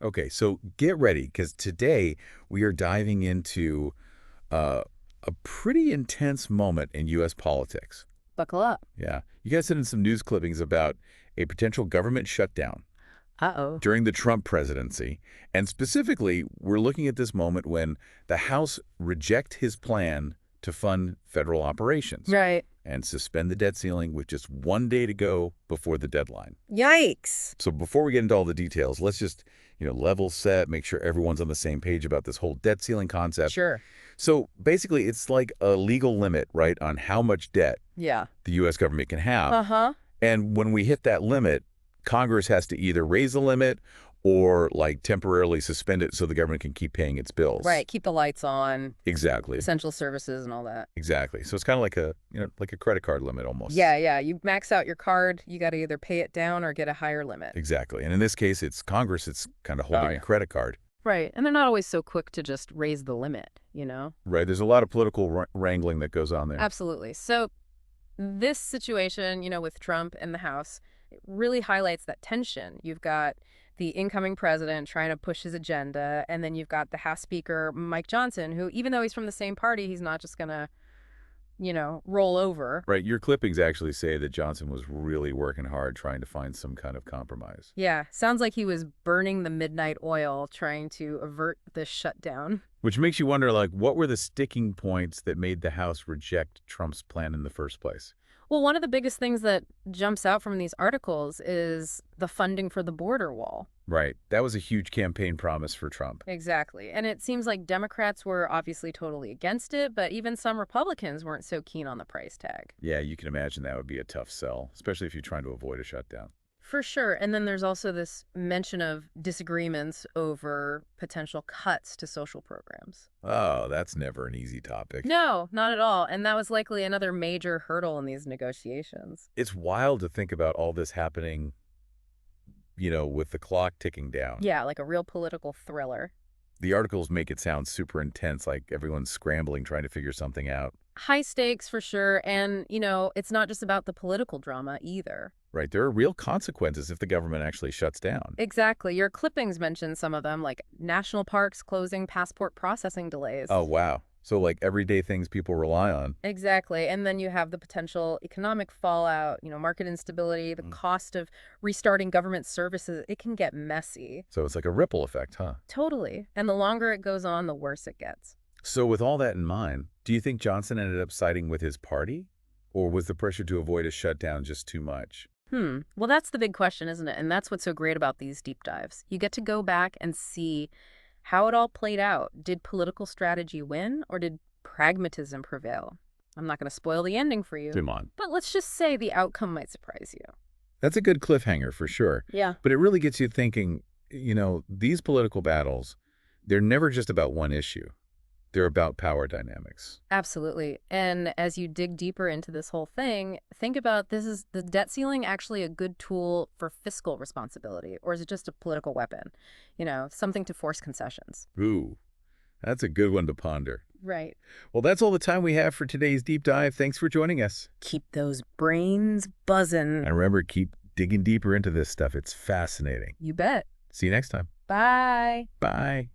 Okay, so get ready because today we are diving into uh, a pretty intense moment in U.S. politics. Buckle up. Yeah. You guys sent in some news clippings about a potential government shutdown Uh-oh. during the Trump presidency. And specifically, we're looking at this moment when the House reject his plan to fund federal operations Right. and suspend the debt ceiling with just 1 day to go before the deadline. Yikes. So before we get into all the details, let's just, level set, make sure everyone's on the same page about this whole debt ceiling concept. Sure. So basically, it's like a legal limit, right, on how much debt Yeah. the U.S. government can have. Uh-huh. And when we hit that limit, Congress has to either raise the limit or like temporarily suspend it so the government can keep paying its bills. Right. Keep the lights on, Exactly. essential services and all that. Exactly. So it's kind of like a credit card limit almost. Yeah, yeah. You max out your card, you got to either pay it down or get a higher limit. Exactly. And in this case, it's Congress. It's kind of holding yeah. a credit card. Right. And they're not always so quick to just raise the limit. Right. There's a lot of political wrangling that goes on there. Absolutely. So this situation, with Trump and the House, it really highlights that tension. You've got the incoming president trying to push his agenda, and then you've got the House Speaker, Mike Johnson, who, even though he's from the same party, he's not just gonna roll over. Right. Your clippings actually say that Johnson was really working hard trying to find some kind of compromise. Yeah, sounds like he was burning the midnight oil trying to avert this shutdown. Which makes you wonder, like, what were the sticking points that made the House reject Trump's plan in the first place? Well, one of the biggest things that jumps out from these articles is the funding for the border wall. Right. That was a huge campaign promise for Trump. Exactly. And it seems like Democrats were obviously totally against it, but even some Republicans weren't so keen on the price tag. Yeah, you can imagine that would be a tough sell, especially if you're trying to avoid a shutdown. For sure. And then there's also this mention of disagreements over potential cuts to social programs. Oh, that's never an easy topic. No, not at all. And that was likely another major hurdle in these negotiations. It's wild to think about all this happening, with the clock ticking down. Yeah, like a real political thriller. The articles make it sound super intense, like everyone's scrambling trying to figure something out. High stakes for sure. And, it's not just about the political drama either. Right. There are real consequences if the government actually shuts down. Exactly. Your clippings mentioned some of them, like national parks closing, passport processing delays. Oh, wow. So like everyday things people rely on. Exactly. And then you have the potential economic fallout, market instability, the cost of restarting government services. It can get messy. So it's like a ripple effect, huh? Totally. And the longer it goes on, the worse it gets. So with all that in mind, do you think Johnson ended up siding with his party? Or was the pressure to avoid a shutdown just too much? Well, that's the big question, isn't it? And that's what's so great about these deep dives. You get to go back and see how it all played out. Did political strategy win or did pragmatism prevail? I'm not going to spoil the ending for you, Come on. but let's just say the outcome might surprise you. That's a good cliffhanger for sure. Yeah. But it really gets you thinking, these political battles, they're never just about one issue. They're about power dynamics. Absolutely. And as you dig deeper into this whole thing, think about, this is the debt ceiling actually a good tool for fiscal responsibility, or is it just a political weapon? Something to force concessions. Ooh, that's a good one to ponder. Right. Well, that's all the time we have for today's deep dive. Thanks for joining us. Keep those brains buzzing. And remember, keep digging deeper into this stuff. It's fascinating. You bet. See you next time. Bye. Bye.